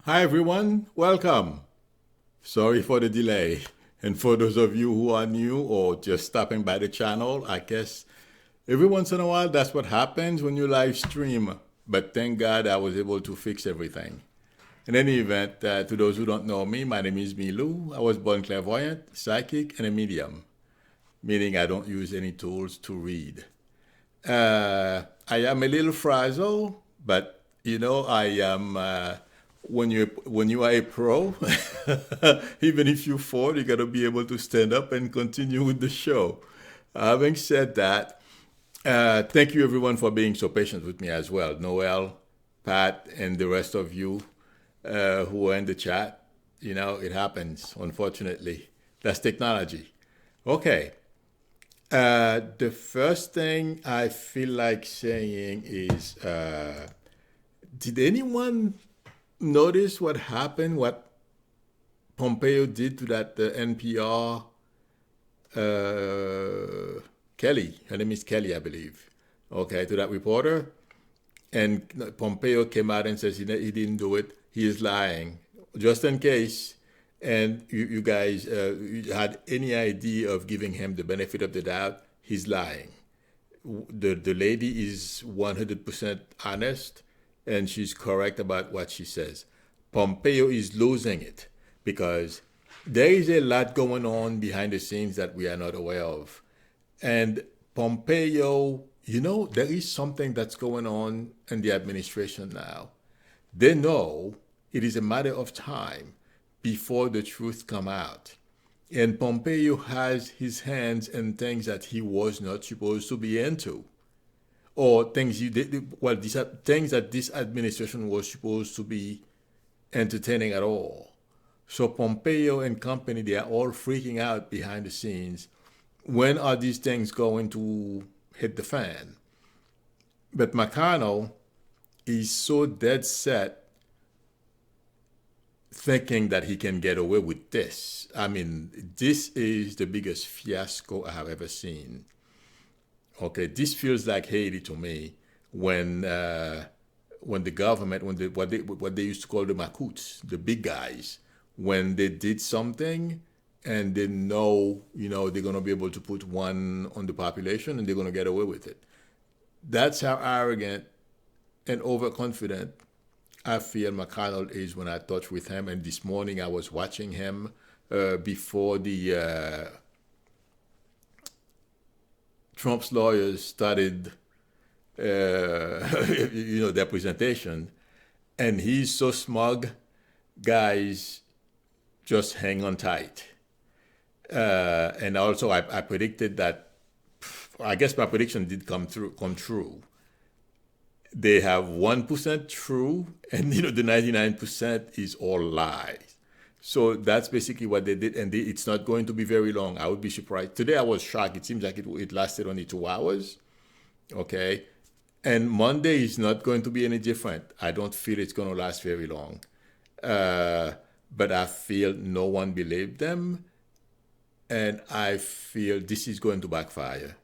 Hi everyone, welcome. Sorry for the delay. And for those of you who are new or just stopping by the channel, I guess every once in a while that's what happens when you live stream. But thank God I was able to fix everything. In any event, to those who don't know me, my name is Milou. I was born clairvoyant, psychic, and a medium, meaning I don't use any tools to read. I am a little frazzled, but I am. When you are a pro, even if you fall, you gotta be able to stand up and continue with the show. Having said that, thank you everyone for being so patient with me as well. Noel, Pat, and the rest of you who are in the chat. It happens. Unfortunately, that's technology. Okay. The first thing I feel like saying is, did anyone notice what happened, what Pompeo did to that NPR Kelly? Her name is Kelly, I believe. Okay, to that reporter. And Pompeo came out and says he didn't do it. He is lying. Just in case, and you guys had any idea of giving him the benefit of the doubt, he's lying. The lady is 100% honest, and she's correct about what she says. Pompeo is losing it because there is a lot going on behind the scenes that we are not aware of. And Pompeo, there is something that's going on in the administration now. They know it is a matter of time before the truth come out. And Pompeo has his hands in things that he was not supposed to be into, or things things that this administration was supposed to be entertaining at all. So Pompeo and company, they are all freaking out behind the scenes. When are these things going to hit the fan? But McConnell is so dead set thinking that he can get away with this. I mean, this is the biggest fiasco I have ever seen. Okay, this feels like Haiti to me when the government, what they used to call the Makouts, the big guys, when they did something and they know, they're going to be able to put one on the population and they're going to get away with it. That's how arrogant and overconfident I feel McConnell is when I touch with him. And this morning I was watching him before the Trump's lawyers started, their presentation, and he's so smug. Guys, just hang on tight. And also, I predicted that. I guess my prediction did come true. They have 1% true, and the 99% is all lies. So that's basically what they did, and it's not going to be very long. I would be surprised. Today I was shocked. It seems like it lasted only 2 hours. Okay, and Monday is not going to be any different. I don't feel it's going to last very long, but I feel no one believed them, and I feel this is going to backfire.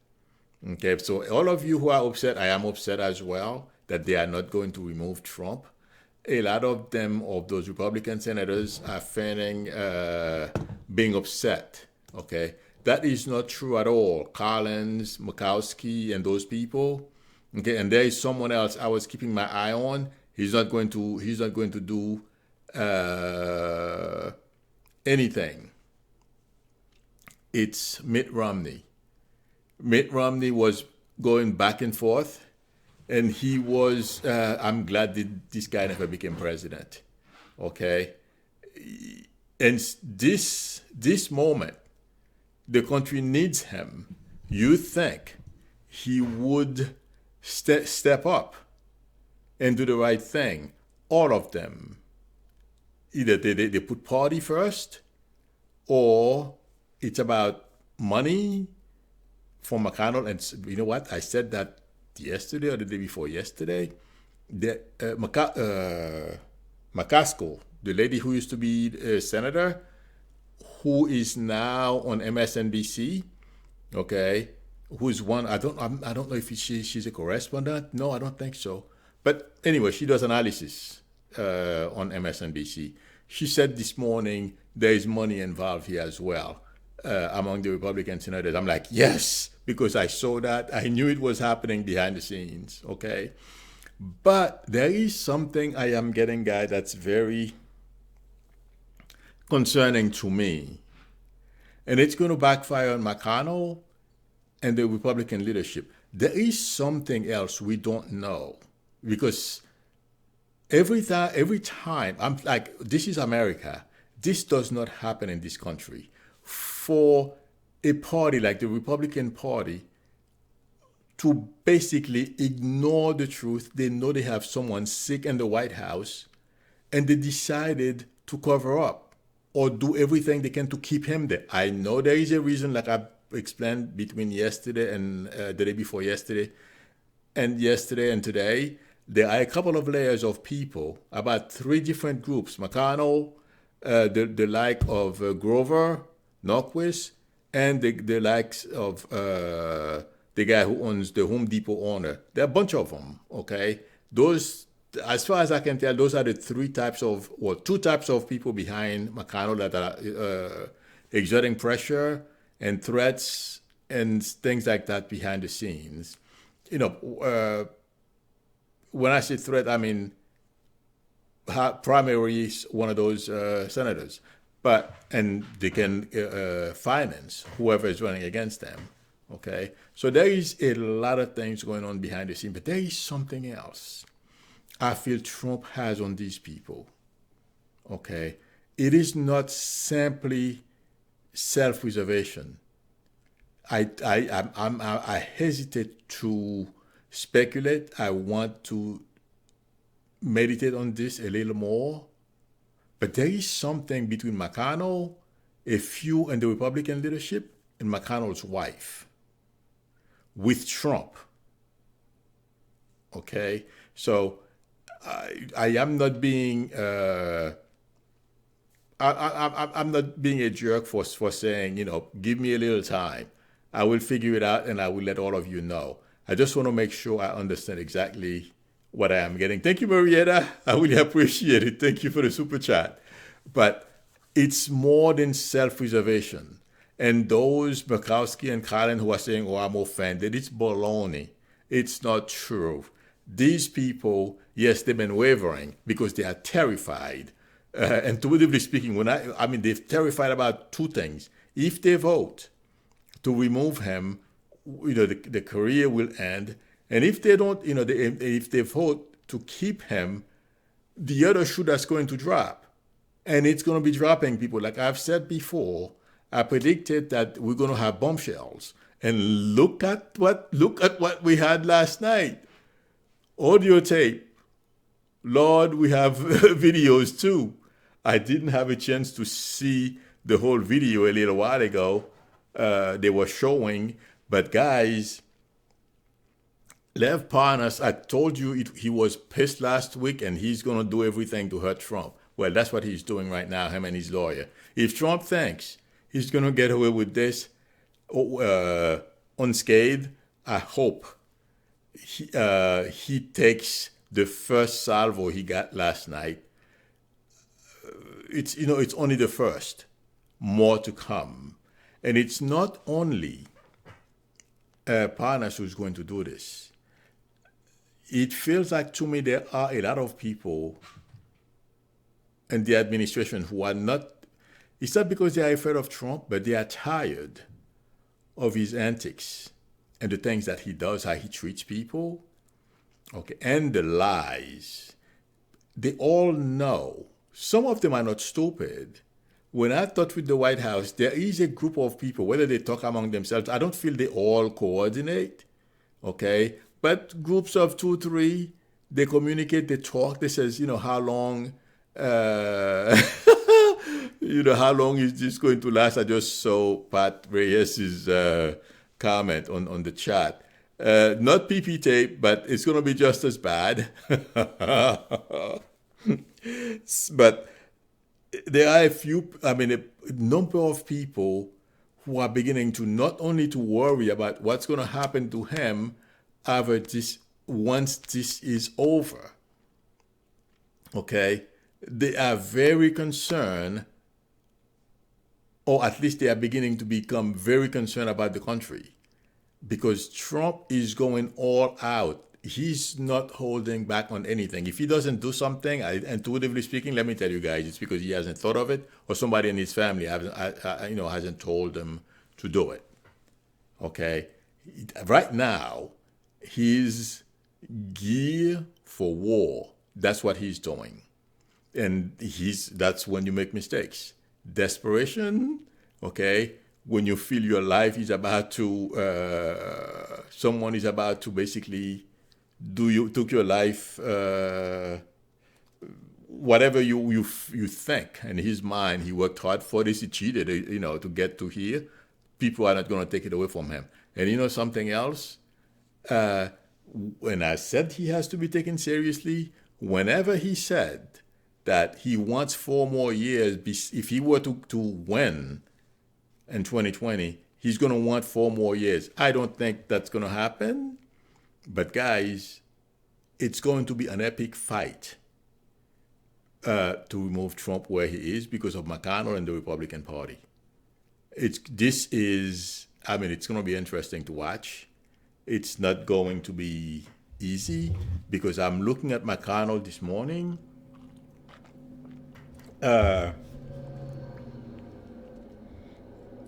Okay, so all of you who are upset, I am upset as well that they are not going to remove Trump. A lot of them, of those Republican senators, are feigning being upset. Okay, that is not true at all. Collins, Murkowski, and those people. Okay, and there is someone else I was keeping my eye on. He's not going to do anything. It's Mitt Romney. Mitt Romney was going back and forth, and he was, I'm glad that this guy never became president, okay? And this moment, the country needs him. You think he would step up and do the right thing? All of them. Either they put party first, or it's about money for McConnell. And you know what? I said that yesterday or the day before yesterday. McCaskill, the lady who used to be a senator, who is now on MSNBC, okay, who's one, I don't know if she's a correspondent. No, I don't think so. But anyway, she does analysis on MSNBC. She said this morning there is money involved here as well among the Republican senators. I'm like, yes, because I saw that. I knew it was happening behind the scenes, okay? But there is something I am getting, guys, that's very concerning to me. And it's going to backfire on McConnell and the Republican leadership. There is something else we don't know. Because every time, I'm like, this is America. This does not happen in this country. For a party like the Republican Party to basically ignore the truth, they know they have someone sick in the White House, and they decided to cover up or do everything they can to keep him there. I know there is a reason, like I explained, between yesterday and the day before yesterday and today. There are a couple of layers of people, about 3 different groups: McConnell, the like of Grover, Norquist, and the likes of the guy who owns the Home Depot owner. There are a bunch of them, okay? Those, as far as I can tell, those are the 2 types of people behind McConnell that are exerting pressure and threats and things like that behind the scenes. You know, when I say threat, I mean primary is one of those senators, and they can finance whoever is running against them. Okay, so there is a lot of things going on behind the scene, but there is something else I feel Trump has on these people. Okay, it is not simply self-preservation. I hesitate to speculate. I want to meditate on this a little more, but there is something between McConnell, a few in the Republican leadership, and McConnell's wife with Trump. Okay, so I am not being I'm not being a jerk for saying, you know, give me a little time. I will figure it out and I will let all of you know. I just want to make sure I understand exactly what I am getting. Thank you, Marietta. I really appreciate it. Thank you for the super chat. But it's more than self-preservation. And those Murkowski and Collin who are saying, oh, I'm offended, it's baloney. It's not true. These people, yes, they've been wavering because they are terrified. Intuitively speaking, they're terrified about 2 things. If they vote to remove him, you know, the career will end. And if they don't, you know, if they vote to keep him, the other shoe that's going to drop. And it's going to be dropping people. Like I've said before, I predicted that we're going to have bombshells. And look at what we had last night. Audio tape. Lord, we have videos too. I didn't have a chance to see the whole video a little while ago. They were showing, but guys, Lev Parnas, I told you he was pissed last week and he's going to do everything to hurt Trump. Well, that's what he's doing right now, him and his lawyer. If Trump thinks he's going to get away with this unscathed, I hope he takes the first salvo he got last night. It's only the first. More to come. And it's not only Parnas who's going to do this. It feels like to me there are a lot of people in the administration who are not, it's not because they are afraid of Trump, but they are tired of his antics and the things that he does, how he treats people, okay, and the lies. They all know. Some of them are not stupid. When I talk with the White House, there is a group of people, whether they talk among themselves, I don't feel they all coordinate, okay? But groups of 2, 3, they communicate, they talk, they says, how long, how long is this going to last? I just saw Pat Reyes' comment on the chat. Not PP tape, but it's going to be just as bad. But there are a number of people who are beginning to not only to worry about what's going to happen to him once this is over. okay, they are very concerned, or at least they are beginning to become very concerned about the country, because Trump is going all out. He's not holding back on anything. If he doesn't do something, intuitively speaking, let me tell you guys, it's because he hasn't thought of it, or somebody in his family hasn't told him to do it. Okay, right now, he's gear for war. That's what he's doing, and that's when you make mistakes. Desperation, okay, when you feel your life is about to someone is about to basically took your life, whatever you think. In his mind, he worked hard for this, he cheated, to get to here. People are not going to take it away from him. And you know something else, when I said he has to be taken seriously, whenever he said that he wants 4 more years, if he were to win in 2020, he's going to want 4 more years. I don't think that's going to happen. But guys, it's going to be an epic fight to remove Trump where he is because of McConnell and the Republican Party. It's going to be interesting to watch. It's not going to be easy because I'm looking at McConnell this morning.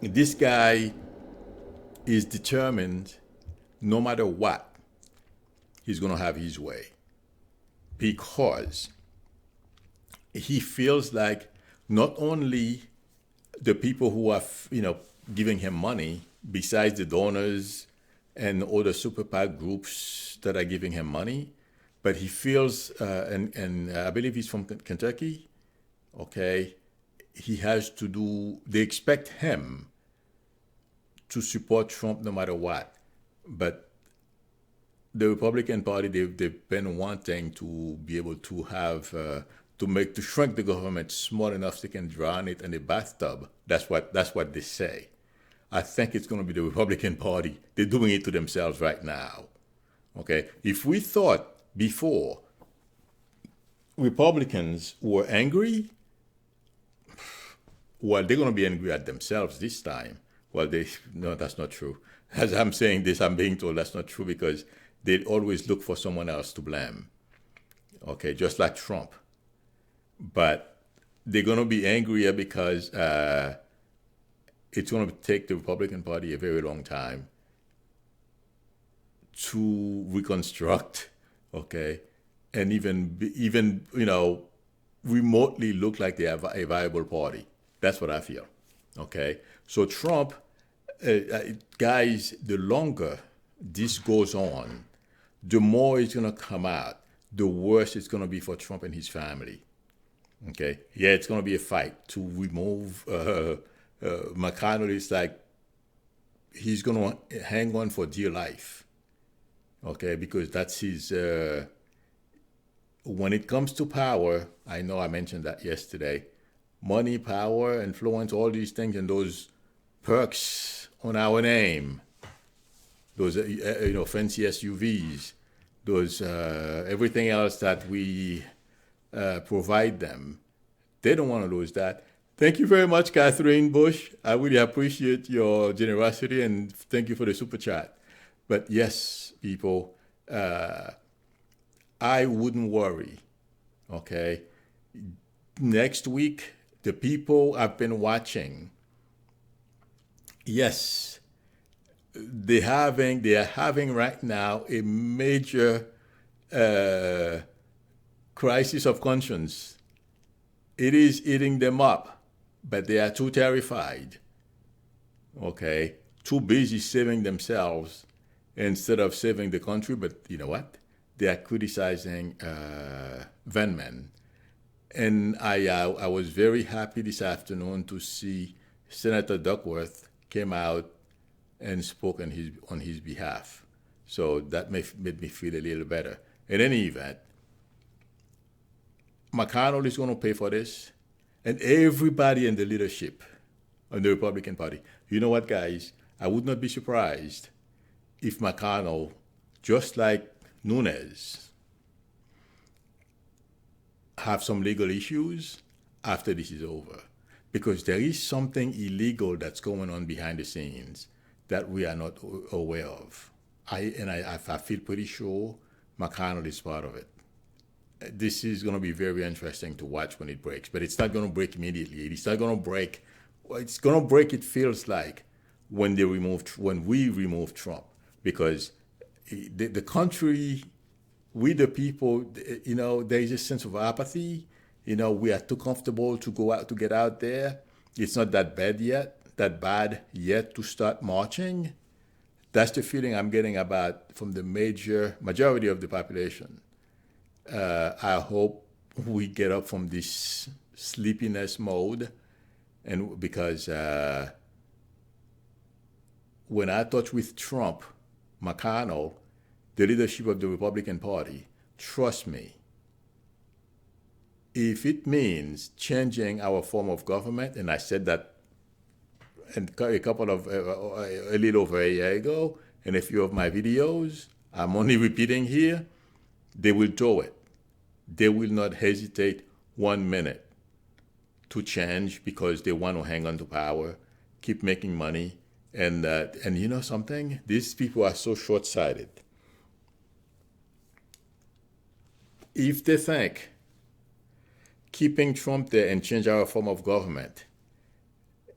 This guy is determined, no matter what, he's going to have his way, because he feels like not only the people who are, giving him money, besides the donors and other super PAC groups that are giving him money, but he feels, and I believe he's from Kentucky, okay, they expect him to support Trump no matter what. But the Republican Party, they've been wanting to be able to have, to shrink the government small enough so they can drown it in a bathtub. That's what they say. I think it's going to be the Republican Party. They're doing it to themselves right now. Okay? If we thought before Republicans were angry, well, they're going to be angry at themselves this time. Well, no, that's not true. As I'm saying this, I'm being told that's not true because they always look for someone else to blame. Okay, just like Trump. But they're going to be angrier because it's going to take the Republican Party a very long time to reconstruct, okay, and even remotely look like they have a viable party. That's what I feel, okay? So Trump, guys, the longer this goes on, the more it's going to come out, the worse it's going to be for Trump and his family. Okay, yeah, it's going to be a fight to remove McConnell. Is like he's going to hang on for dear life. Okay, because that's his. When it comes to power, I know I mentioned that yesterday. Money, power, influence, all these things, and those perks on our name. Those fancy SUVs, those everything else that we provide them. They don't want to lose that. Thank you very much, Catherine Bush. I really appreciate your generosity and thank you for the super chat. But yes, people, I wouldn't worry. Okay, next week, the people I've been watching, yes, they are having right now a major crisis of conscience. It is eating them up, but they are too terrified, okay, too busy saving themselves instead of saving the country. But you know what? They are criticizing Vennman. And I was very happy this afternoon to see Senator Duckworth came out and spoke on his behalf. So that made me feel a little better. In any event, McConnell is going to pay for this, and everybody in the leadership on the Republican Party. You know what, guys? I would not be surprised if McConnell, just like Nunes, have some legal issues after this is over, because there is something illegal that's going on behind the scenes that we are not aware of. I feel pretty sure McConnell is part of it. This is going to be very interesting to watch when it breaks, but it's not going to break immediately. It's not going to break. Well, it's going to break. It feels like when we removed Trump, because the country, we the people, there is a sense of apathy. We are too comfortable to go out, to get out there. It's not that bad yet to start marching. That's the feeling I'm getting from the majority of the population. I hope we get up from this sleepiness mode, and because when I talked with Trump, McConnell, the leadership of the Republican Party, trust me, if it means changing our form of government, and I said that a little over a year ago, and a few of my videos, I'm only repeating here, they will do it. They will not hesitate 1 minute to change because they want to hang on to power, keep making money, and you know something? These people are so short-sighted. If they think keeping Trump there and change our form of government,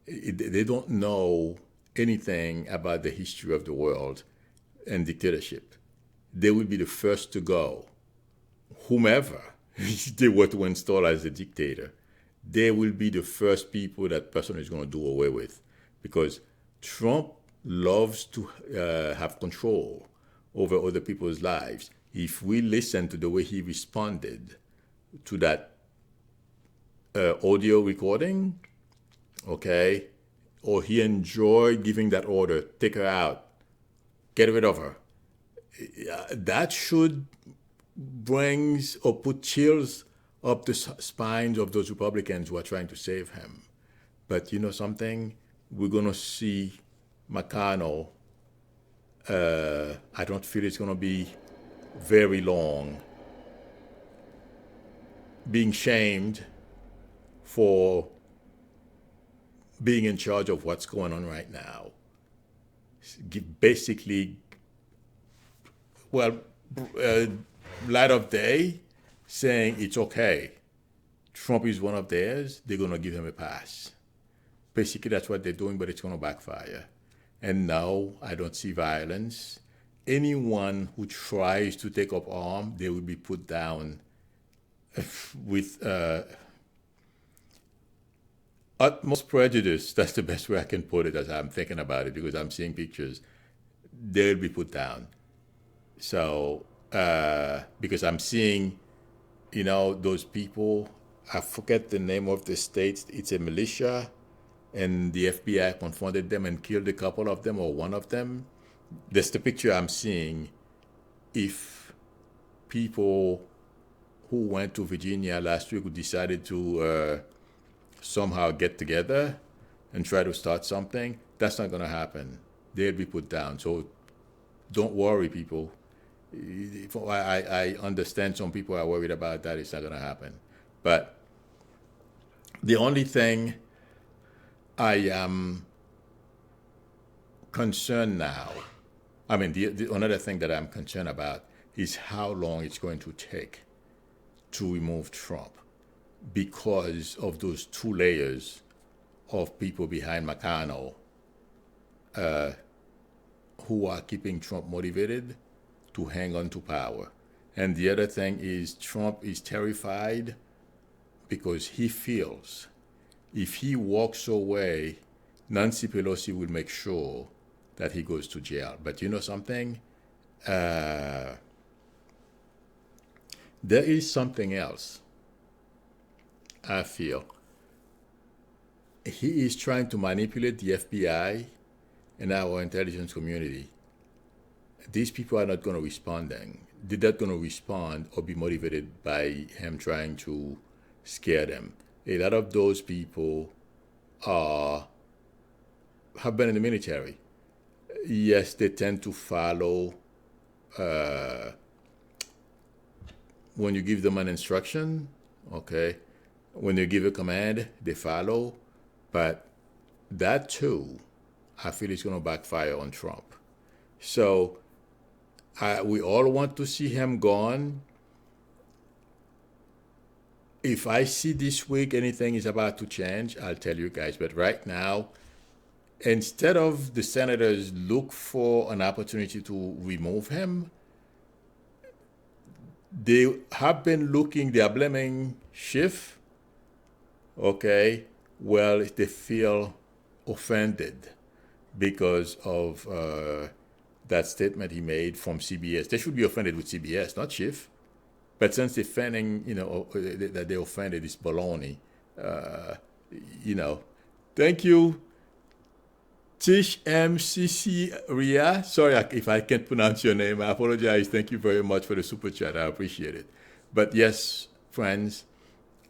they don't know anything about the history of the world and dictatorship. They will be the first to go. Whomever they were to install as a dictator, they will be the first people that person is going to do away with, because Trump loves to have control over other people's lives. If we listen to the way he responded to that audio recording, okay, or he enjoyed giving that order, take her out, get rid of her, that should brings or put chills up the spines of those Republicans who are trying to save him. But you know something? We're going to see McConnell. I don't feel it's going to be very long being shamed for being in charge of what's going on right now. Basically, light of day, saying it's okay. Trump is one of theirs. They're going to give him a pass. Basically, that's what they're doing, but it's going to backfire. And no, I don't see violence. Anyone who tries to take up arms, they will be put down with utmost prejudice. That's the best way I can put it as I'm thinking about it, because I'm seeing pictures. They'll be put down. So, because I'm seeing, those people, I forget the name of the state, it's a militia, and the FBI confronted them and killed a couple of them or one of them. That's the picture I'm seeing. If people who went to Virginia last week who decided to somehow get together and try to start something, that's not going to happen. They'll be put down. So don't worry, people. I understand some people are worried about that. It's not going to happen. But the only thing I am concerned now, another thing that I'm concerned about is how long it's going to take to remove Trump, because of those two layers of people behind McConnell who are keeping Trump motivated to hang on to power. And the other thing is Trump is terrified because he feels if he walks away, Nancy Pelosi will make sure that he goes to jail. But you know something? There is something else, I feel. He is trying to manipulate the FBI and our intelligence community. These people are not going to respond. They're not going to respond or be motivated by him trying to scare them. A lot of those people have been in the military. Yes, they tend to follow when you give them an instruction, Okay, when you give a command, they follow, but that too, I feel it's going to backfire on Trump. So we all want to see him gone. If I see this week anything is about to change, I'll tell you guys. But right now, instead of the senators look for an opportunity to remove him, they have been looking, they are blaming Schiff. Okay, well, they feel offended because of that statement he made from CBS. They should be offended with CBS, not Schiff. But since they're offending, that they offended, it's baloney. You know, thank you, Tish MCC Ria. Sorry if I can't pronounce your name. I apologize. Thank you very much for the super chat. I appreciate it. But yes, friends,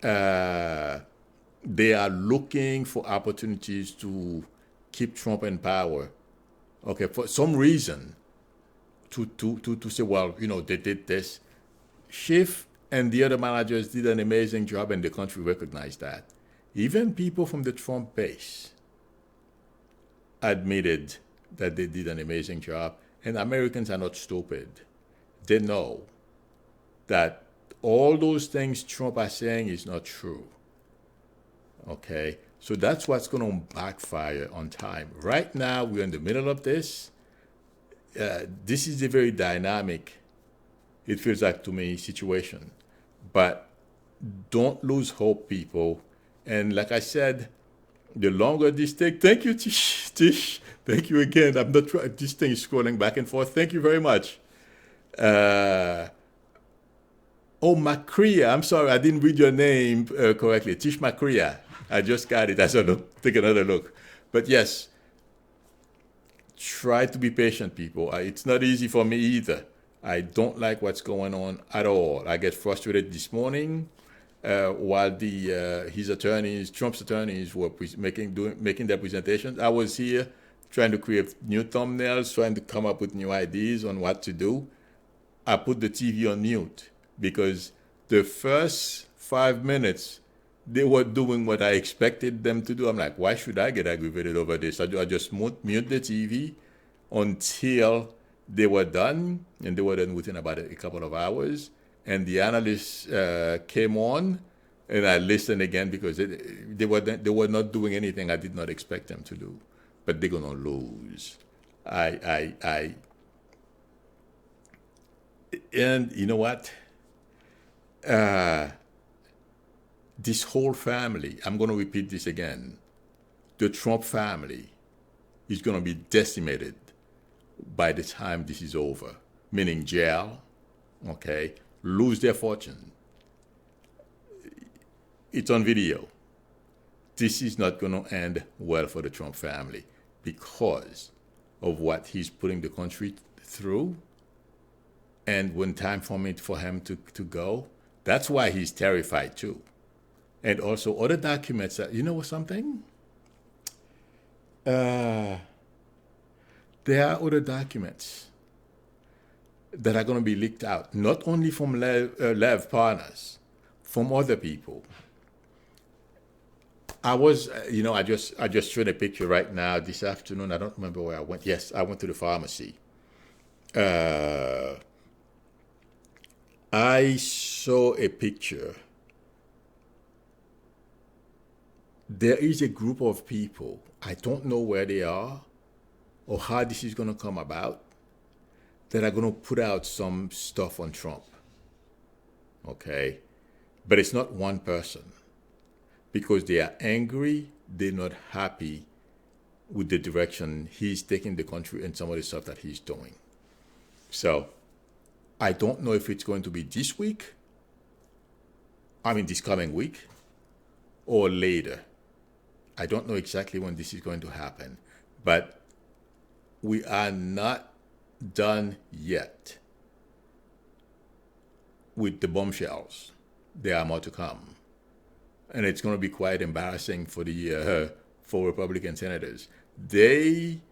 they are looking for opportunities to keep Trump in power. Okay, for some reason, to say, well, they did this. Schiff and the other managers did an amazing job, and the country recognized that. Even people from the Trump base admitted that they did an amazing job, and Americans are not stupid. They know that all those things Trump is saying is not true. Okay, so that's what's going to backfire on time. Right now, we're in the middle of this. This is a very dynamic, it feels like to me, situation. But don't lose hope, people. And like I said, the longer this takes, thank you, Tish. Thank you again. I'm not trying, this thing is scrolling back and forth. Thank you very much. Macria, I'm sorry, I didn't read your name correctly. Tish Macria. I just got it. I said, take another look. But yes, try to be patient, people. It's not easy for me either. I don't like what's going on at all. I get frustrated this morning while his attorneys, Trump's attorneys, were making their presentations. I was here trying to create new thumbnails, trying to come up with new ideas on what to do. I put the TV on mute because the first 5 minutes, they were doing what I expected them to do. I'm like, why should I get aggravated over this? I just mute the TV until they were done, and they were done within about a couple of hours. And the analysts came on, and I listened again because they were not doing anything I did not expect them to do. But they're gonna lose. And you know what? This whole family, I'm going to repeat this again, the Trump family is going to be decimated by the time this is over, meaning jail, okay, lose their fortune. It's on video. This is not going to end well for the Trump family because of what he's putting the country through. And when time for him to go, that's why he's terrified too. And also other documents that, you know something? There are other documents that are going to be leaked out, not only from Lev partners, from other people. I was, I just showed a picture right now this afternoon. I don't remember where I went. Yes, I went to the pharmacy. I saw a picture. There is a group of people, I don't know where they are or how this is going to come about, that are going to put out some stuff on Trump. Okay? But it's not one person. Because they are angry, they're not happy with the direction he's taking the country and some of the stuff that he's doing. So, I don't know if it's going to be this week, this coming week, or later. I don't know exactly when this is going to happen, but we are not done yet with the bombshells. There are more to come. And it's going to be quite embarrassing for for Republican senators. They,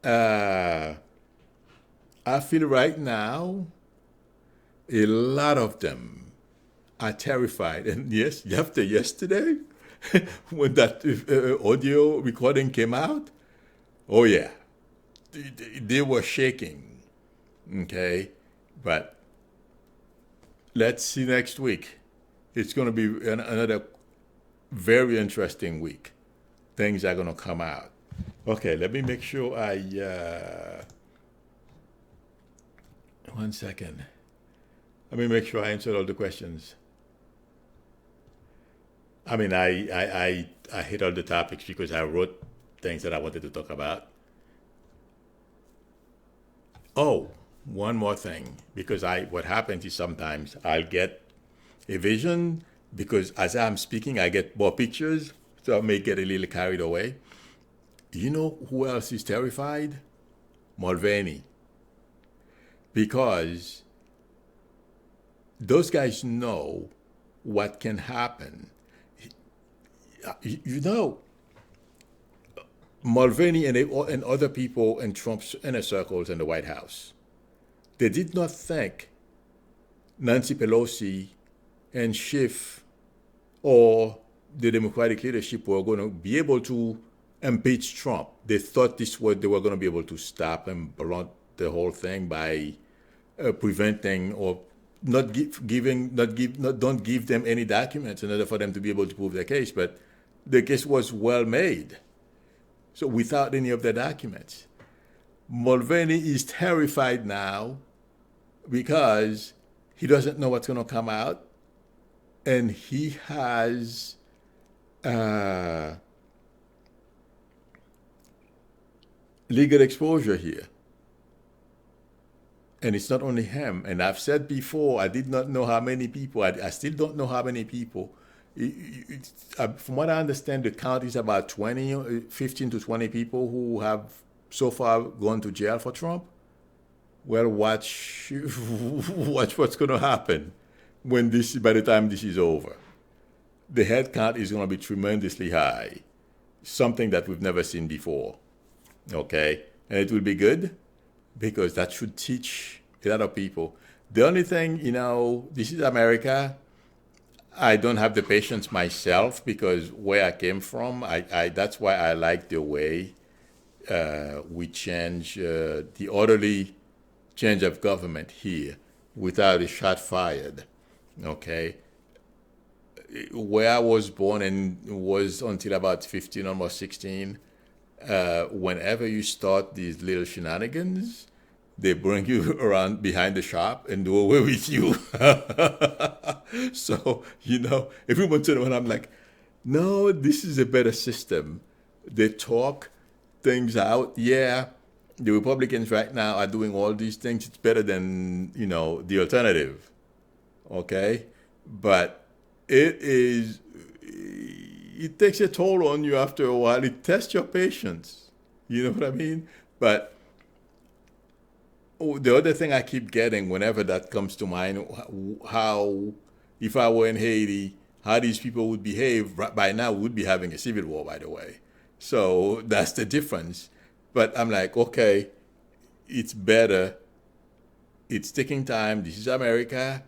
I feel right now, a lot of them are terrified. And yes, after yesterday, when that audio recording came out, oh yeah, they were shaking. Okay, but let's see next week. It's going to be another very interesting week. Things are going to come out. Okay, let me make sure one second. Let me make sure I answered all the questions. I mean, I hit all the topics because I wrote things that I wanted to talk about. Oh, one more thing, because what happens is sometimes I'll get a vision because as I'm speaking, I get more pictures, so I may get a little carried away. You know who else is terrified? Mulvaney. Because those guys know what can happen. You know, Mulvaney and other people in Trump's inner circles in the White House, they did not think Nancy Pelosi and Schiff or the Democratic leadership were going to be able to impeach Trump. They thought they were going to be able to stop and blunt the whole thing by preventing or don't give them any documents in order for them to be able to prove their case. But the case was well made. So without any of the documents, Mulvaney is terrified now because he doesn't know what's going to come out, and he has legal exposure here. And it's not only him. And I've said before, I did not know how many people, I still don't know how many people. From what I understand, the count is about 15 to 20 people who have so far gone to jail for Trump. Well, watch what's going to happen by the time this is over. The head count is going to be tremendously high, something that we've never seen before. Okay? And it will be good because that should teach a lot of people. The only thing, this is America. I don't have the patience myself because where I came from, that's why I like the way we change the orderly change of government here without a shot fired. Okay? Where I was born and was until about 15, almost 16, whenever you start these little shenanigans, they bring you around behind the shop and do away with you. So, every once in a while I'm like, no, this is a better system. They talk things out. Yeah, the Republicans right now are doing all these things. It's better than, the alternative. Okay? But it takes a toll on you after a while. It tests your patience. You know what I mean? But the other thing I keep getting whenever that comes to mind, how, if I were in Haiti, how these people would behave. By now, we would be having a civil war, by the way. So that's the difference. But I'm like, okay, it's better. It's taking time. This is America.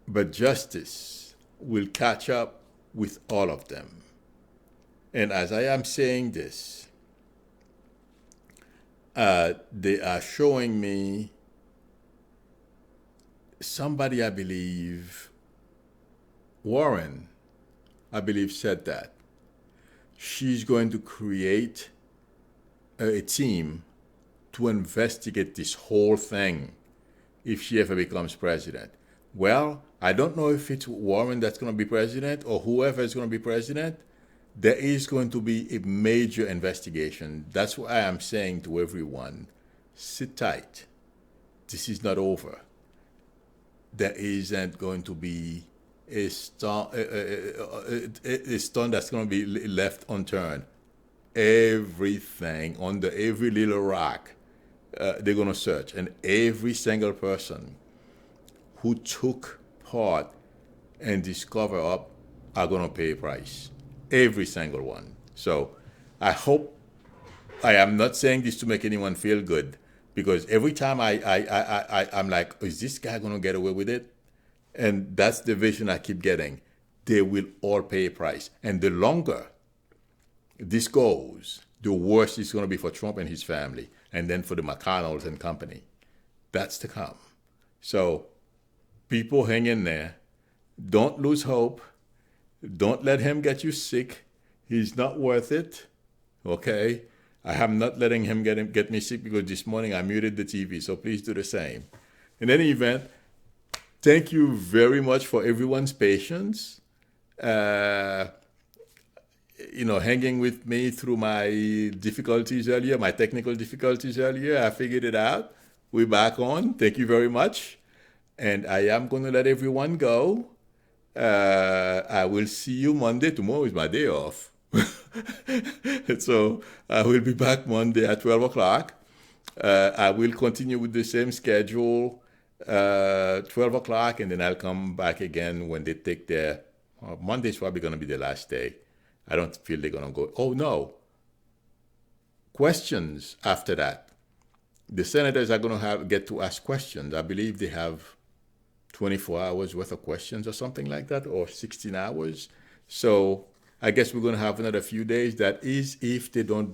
But justice will catch up with all of them. And as I am saying this, they are showing me somebody, I believe, Warren, I believe, said that. She's going to create a team to investigate this whole thing if she ever becomes president. Well, I don't know if it's Warren that's going to be president or whoever is going to be president. There is going to be a major investigation. That's why I'm saying to everyone, sit tight. This is not over. There isn't going to be a stone that's going to be left unturned. Everything, under every little rock, they're going to search. And every single person who took part in this cover-up are going to pay a price. Every single one. So I hope, I am not saying this to make anyone feel good, because every time I'm like, is this guy going to get away with it? And that's the vision I keep getting. They will all pay a price. And the longer this goes, the worse it's going to be for Trump and his family, and then for the McConnells and company. That's to come. So people hang in there. Don't lose hope. Don't let him get you sick. He's not worth it. Okay? I am not letting him get me sick because this morning I muted the TV, so please do the same. In any event, thank you very much for everyone's patience. Hanging with me through my difficulties earlier, my technical difficulties earlier. I figured it out. We're back on. Thank you very much. And I am going to let everyone go. I will see you Monday. Tomorrow is my day off. So I will be back Monday at 12 o'clock. I will continue with the same schedule, 12 o'clock, and then I'll come back again when they take their... Monday's probably going to be the last day. I don't feel they're going to go... Oh, no. Questions after that. The senators are going to get to ask questions. I believe they have 24 hours worth of questions or something like that, or 16 hours. So I guess we're going to have another few days. That is if they don't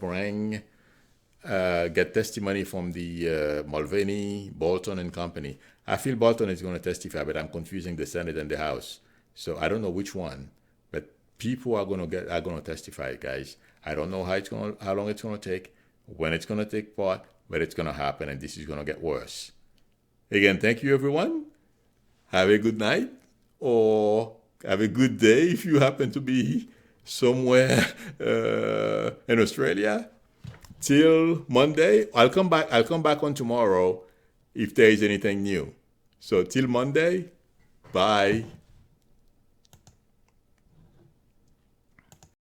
get testimony from the Mulvaney, Bolton, and company. I feel Bolton is going to testify, but I'm confusing the Senate and the House. So I don't know which one, but people are going to testify, guys. I don't know how long it's going to take, when it's going to take part, but it's going to happen, and this is going to get worse. Again, thank you, everyone. Have a good night, or have a good day if you happen to be somewhere in Australia. Till Monday, I'll come back on tomorrow if there is anything new. So till Monday, bye.